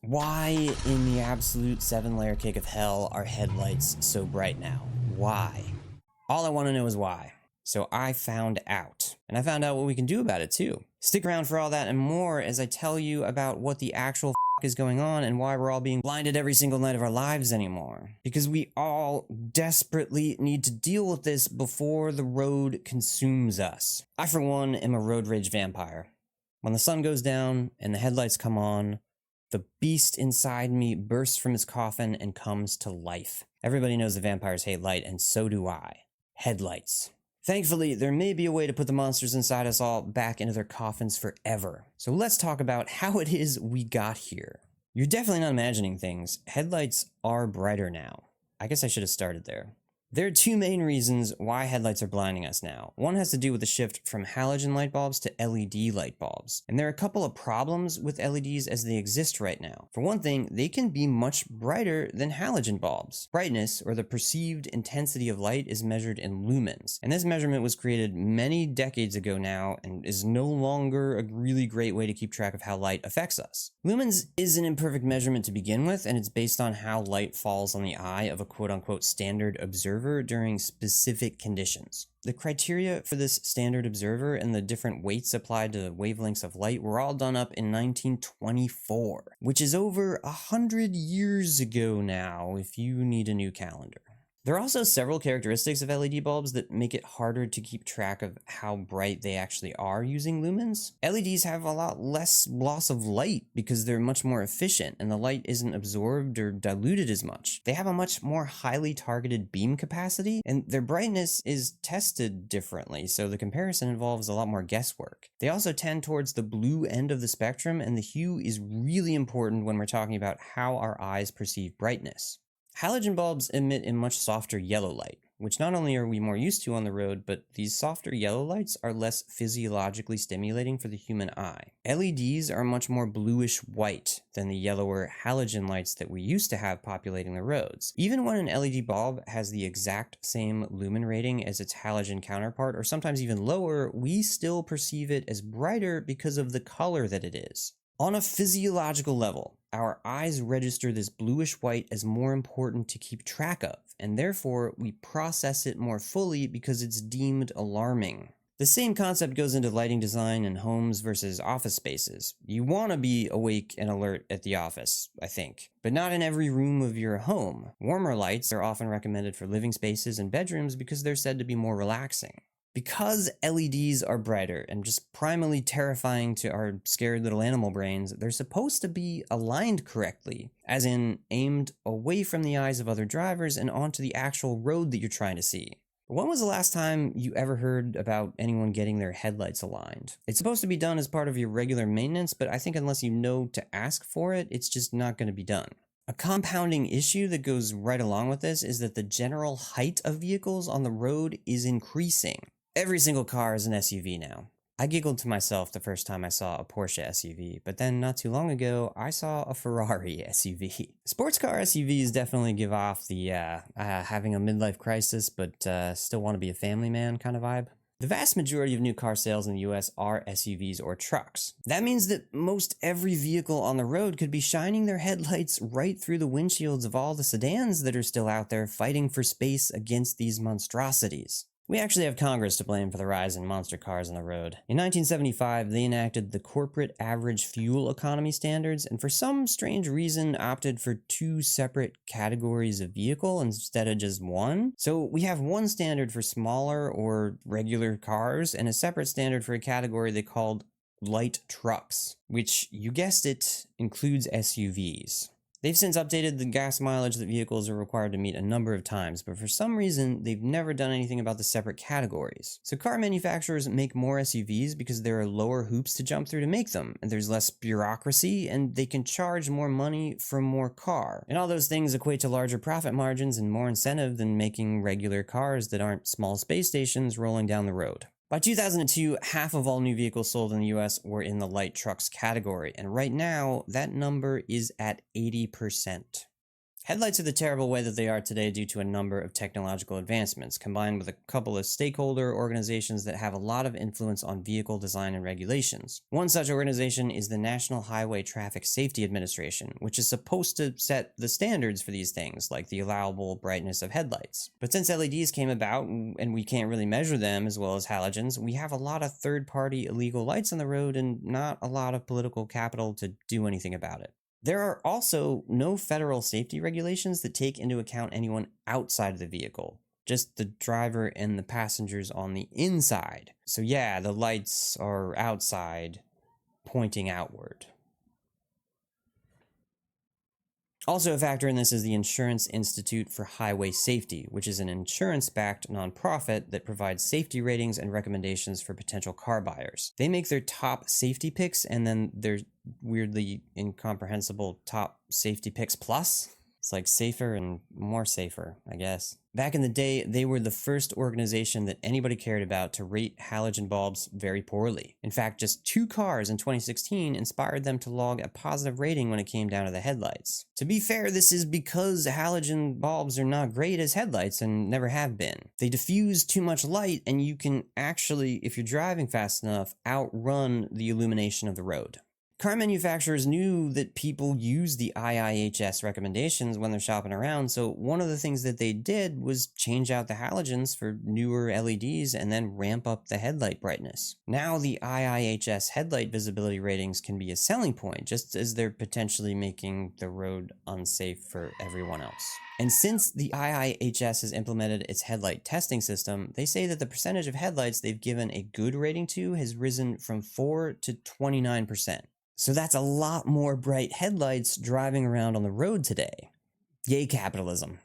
Why in the absolute 7-layer cake of hell are headlights so bright now? Why? All I want to know is why. So I found out. And I found out what we can do about it too. Stick around for all that and more as I tell you about what the actual is going on and why we're all being blinded every single night of our lives anymore. Because we all desperately need to deal with this before the road consumes us. I, for one, am a road rage vampire. When the sun goes down and the headlights come on, the beast inside me bursts from its coffin and comes to life. Everybody knows that vampires hate light, and so do I. Headlights. Thankfully, there may be a way to put the monsters inside us all back into their coffins forever. So let's talk about how it is we got here. You're definitely not imagining things. Headlights are brighter now. I guess I should have started there. There are two main reasons why headlights are blinding us now. One has to do with the shift from halogen light bulbs to LED light bulbs. And there are a couple of problems with LEDs as they exist right now. For one thing, they can be much brighter than halogen bulbs. Brightness, or the perceived intensity of light, is measured in lumens. And this measurement was created many decades ago now and is no longer a really great way to keep track of how light affects us. Lumens is an imperfect measurement to begin with, and it's based on how light falls on the eye of a quote-unquote standard observer during specific conditions. The criteria for this standard observer and the different weights applied to the wavelengths of light were all done up in 1924, which is over 100 years ago now if you need a new calendar. There are also several characteristics of LED bulbs that make it harder to keep track of how bright they actually are using lumens. LEDs have a lot less loss of light because they're much more efficient and the light isn't absorbed or diluted as much. They have a much more highly targeted beam capacity, and their brightness is tested differently, so the comparison involves a lot more guesswork. They also tend towards the blue end of the spectrum, and the hue is really important when we're talking about how our eyes perceive brightness. Halogen bulbs emit a much softer yellow light, which not only are we more used to on the road, but these softer yellow lights are less physiologically stimulating for the human eye. LEDs are much more bluish white than the yellower halogen lights that we used to have populating the roads. Even when an LED bulb has the exact same lumen rating as its halogen counterpart, or sometimes even lower, we still perceive it as brighter because of the color that it is. On a physiological level, our eyes register this bluish white as more important to keep track of, and therefore we process it more fully because it's deemed alarming. The same concept goes into lighting design in homes versus office spaces. You want to be awake and alert at the office, I think, but not in every room of your home. Warmer lights are often recommended for living spaces and bedrooms because they're said to be more relaxing. Because LEDs are brighter and just primally terrifying to our scared little animal brains, they're supposed to be aligned correctly, as in aimed away from the eyes of other drivers and onto the actual road that you're trying to see. When was the last time you ever heard about anyone getting their headlights aligned? It's supposed to be done as part of your regular maintenance, but I think unless you know to ask for it, it's just not going to be done. A compounding issue that goes right along with this is that the general height of vehicles on the road is increasing. Every single car is an SUV now. I giggled to myself the first time I saw a Porsche SUV, but then not too long ago, I saw a Ferrari SUV. Sports car SUVs definitely give off the having a midlife crisis, but still want to be a family man kind of vibe. The vast majority of new car sales in the US are SUVs or trucks. That means that most every vehicle on the road could be shining their headlights right through the windshields of all the sedans that are still out there fighting for space against these monstrosities. We actually have Congress to blame for the rise in monster cars on the road. In 1975, they enacted the Corporate Average Fuel Economy Standards, and for some strange reason opted for two separate categories of vehicle instead of just one. So we have one standard for smaller or regular cars, and a separate standard for a category they called light trucks, which, you guessed it, includes SUVs. They've since updated the gas mileage that vehicles are required to meet a number of times, but for some reason, they've never done anything about the separate categories. So car manufacturers make more SUVs because there are lower hoops to jump through to make them, and there's less bureaucracy, and they can charge more money for more car. And all those things equate to larger profit margins and more incentive than making regular cars that aren't small space stations rolling down the road. By 2002, half of all new vehicles sold in the US were in the light trucks category, and right now, that number is at 80%. Headlights are the terrible way that they are today due to a number of technological advancements, combined with a couple of stakeholder organizations that have a lot of influence on vehicle design and regulations. One such organization is the National Highway Traffic Safety Administration, which is supposed to set the standards for these things, like the allowable brightness of headlights. But since LEDs came about, and we can't really measure them as well as halogens, we have a lot of third-party illegal lights on the road and not a lot of political capital to do anything about it. There are also no federal safety regulations that take into account anyone outside of the vehicle, just the driver and the passengers on the inside. So yeah, the lights are outside, pointing outward. Also a factor in this is the Insurance Institute for Highway Safety, which is an insurance-backed nonprofit that provides safety ratings and recommendations for potential car buyers. They make their top safety picks and then their weirdly incomprehensible top safety picks plus. It's like safer and more safer, I guess. Back in the day, they were the first organization that anybody cared about to rate halogen bulbs very poorly. In fact, just 2 cars in 2016 inspired them to log a positive rating when it came down to the headlights. To be fair, this is because halogen bulbs are not great as headlights and never have been. They diffuse too much light and you can actually, if you're driving fast enough, outrun the illumination of the road. Car manufacturers knew that people use the IIHS recommendations when they're shopping around, so one of the things that they did was change out the halogens for newer LEDs and then ramp up the headlight brightness. Now the IIHS headlight visibility ratings can be a selling point, just as they're potentially making the road unsafe for everyone else. And since the IIHS has implemented its headlight testing system, they say that the percentage of headlights they've given a good rating to has risen from 4 to 29%. So that's a lot more bright headlights driving around on the road today. Yay, capitalism.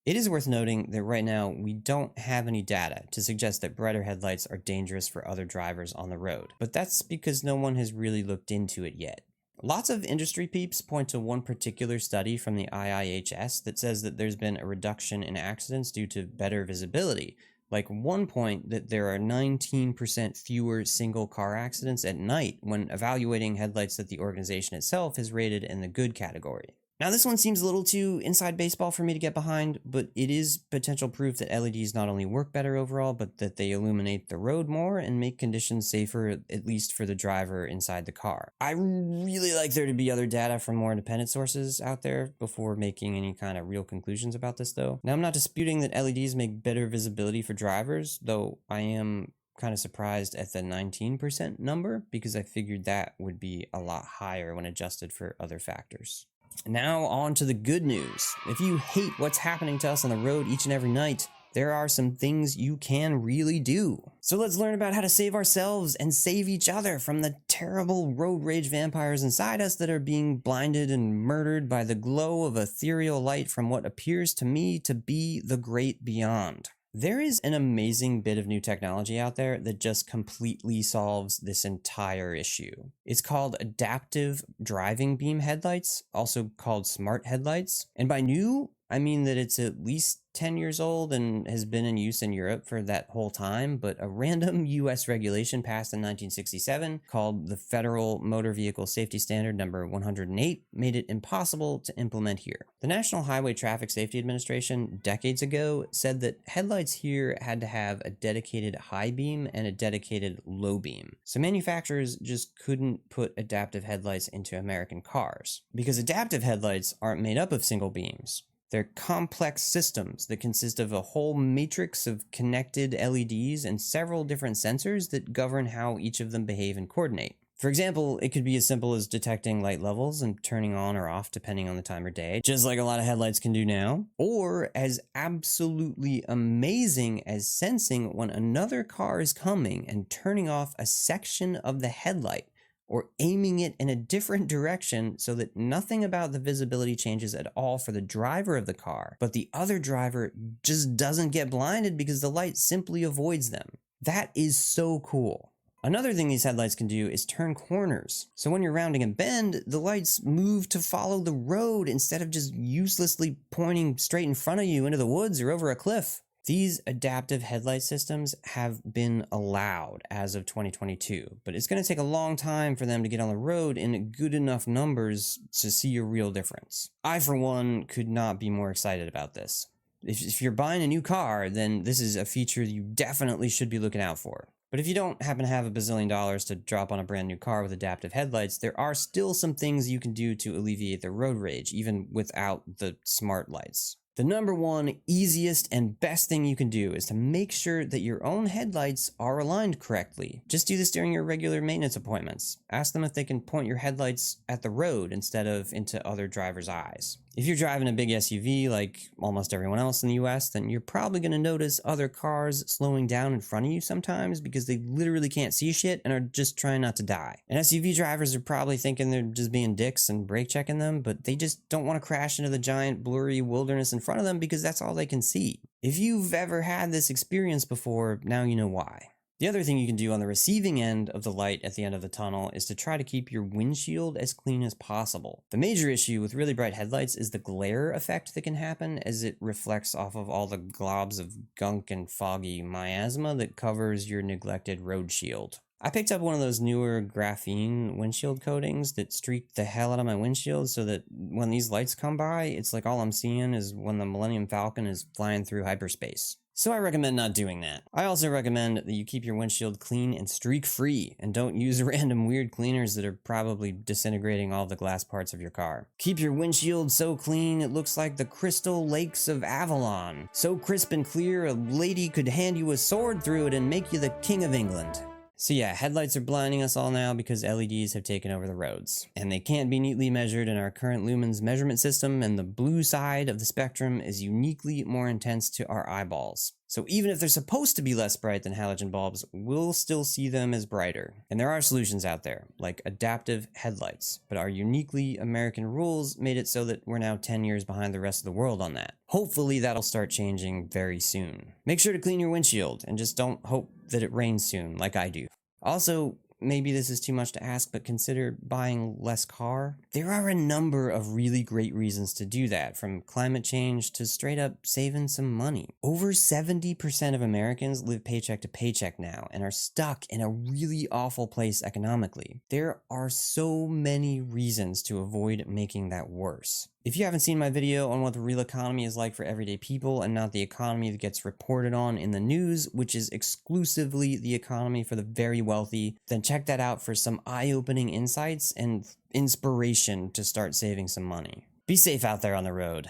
It is worth noting that right now we don't have any data to suggest that brighter headlights are dangerous for other drivers on the road, but that's because no one has really looked into it yet. Lots of industry peeps point to one particular study from the IIHS that says that there's been a reduction in accidents due to better visibility. Like one point that there are 19% fewer single car accidents at night when evaluating headlights that the organization itself has rated in the good category. Now this one seems a little too inside baseball for me to get behind, but it is potential proof that LEDs not only work better overall, but that they illuminate the road more and make conditions safer, at least for the driver inside the car. I really like there to be other data from more independent sources out there before making any kind of real conclusions about this though. Now I'm not disputing that LEDs make better visibility for drivers, though I am kind of surprised at the 19% number because I figured that would be a lot higher when adjusted for other factors. Now on to the good news. If you hate what's happening to us on the road each and every night, there are some things you can really do. So let's learn about how to save ourselves and save each other from the terrible road rage vampires inside us that are being blinded and murdered by the glow of ethereal light from what appears to me to be the great beyond. There is an amazing bit of new technology out there that just completely solves this entire issue. It's called adaptive driving beam headlights, also called smart headlights. And by new, I mean that it's at least 10 years old and has been in use in Europe for that whole time, but a random US regulation passed in 1967 called the Federal Motor Vehicle Safety Standard number 108 made it impossible to implement here. The National Highway Traffic Safety Administration decades ago said that headlights here had to have a dedicated high beam and a dedicated low beam. So manufacturers just couldn't put adaptive headlights into American cars because adaptive headlights aren't made up of single beams. They're complex systems that consist of a whole matrix of connected LEDs and several different sensors that govern how each of them behave and coordinate. For example, it could be as simple as detecting light levels and turning on or off depending on the time of day, just like a lot of headlights can do now, or as absolutely amazing as sensing when another car is coming and turning off a section of the headlight, or aiming it in a different direction so that nothing about the visibility changes at all for the driver of the car, but the other driver just doesn't get blinded because the light simply avoids them. That is so cool. Another thing these headlights can do is turn corners. So when you're rounding a bend, the lights move to follow the road instead of just uselessly pointing straight in front of you into the woods or over a cliff. These adaptive headlight systems have been allowed as of 2022, but it's going to take a long time for them to get on the road in good enough numbers to see a real difference. I, for one, could not be more excited about this. If you're buying a new car, then this is a feature you definitely should be looking out for. But if you don't happen to have $1 bazillion to drop on a brand new car with adaptive headlights, there are still some things you can do to alleviate the road rage, even without the smart lights. The number one easiest and best thing you can do is to make sure that your own headlights are aligned correctly. Just do this during your regular maintenance appointments. Ask them if they can point your headlights at the road instead of into other drivers' eyes. If you're driving a big SUV like almost everyone else in the US, then you're probably going to notice other cars slowing down in front of you sometimes because they literally can't see shit and are just trying not to die. And SUV drivers are probably thinking they're just being dicks and brake checking them, but they just don't want to crash into the giant blurry wilderness in front of them because that's all they can see. If you've ever had this experience before, now you know why. The other thing you can do on the receiving end of the light at the end of the tunnel is to try to keep your windshield as clean as possible. The major issue with really bright headlights is the glare effect that can happen as it reflects off of all the globs of gunk and foggy miasma that covers your neglected road shield. I picked up one of those newer graphene windshield coatings that streak the hell out of my windshield so that when these lights come by, it's like all I'm seeing is when the Millennium Falcon is flying through hyperspace. So I recommend not doing that. I also recommend that you keep your windshield clean and streak free and don't use random weird cleaners that are probably disintegrating all the glass parts of your car. Keep your windshield so clean it looks like the crystal lakes of Avalon. So crisp and clear a lady could hand you a sword through it and make you the King of England. So yeah, headlights are blinding us all now because LEDs have taken over the roads. And they can't be neatly measured in our current Lumens measurement system, and the blue side of the spectrum is uniquely more intense to our eyeballs. So even if they're supposed to be less bright than halogen bulbs, we'll still see them as brighter. And there are solutions out there, like adaptive headlights, but our uniquely American rules made it so that we're now 10 years behind the rest of the world on that. Hopefully that'll start changing very soon. Make sure to clean your windshield, and just don't hope that it rains soon, like I do. Also, maybe this is too much to ask, but consider buying less car. There are a number of really great reasons to do that, from climate change to straight up saving some money. Over 70% of Americans live paycheck to paycheck now and are stuck in a really awful place economically. There are so many reasons to avoid making that worse. If you haven't seen my video on what the real economy is like for everyday people and not the economy that gets reported on in the news, which is exclusively the economy for the very wealthy, then check that out for some eye-opening insights and inspiration to start saving some money. Be safe out there on the road.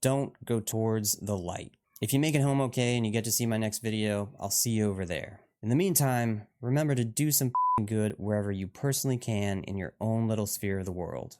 Don't go towards the light. If you make it home okay and you get to see my next video, I'll see you over there. In the meantime, remember to do some good wherever you personally can in your own little sphere of the world.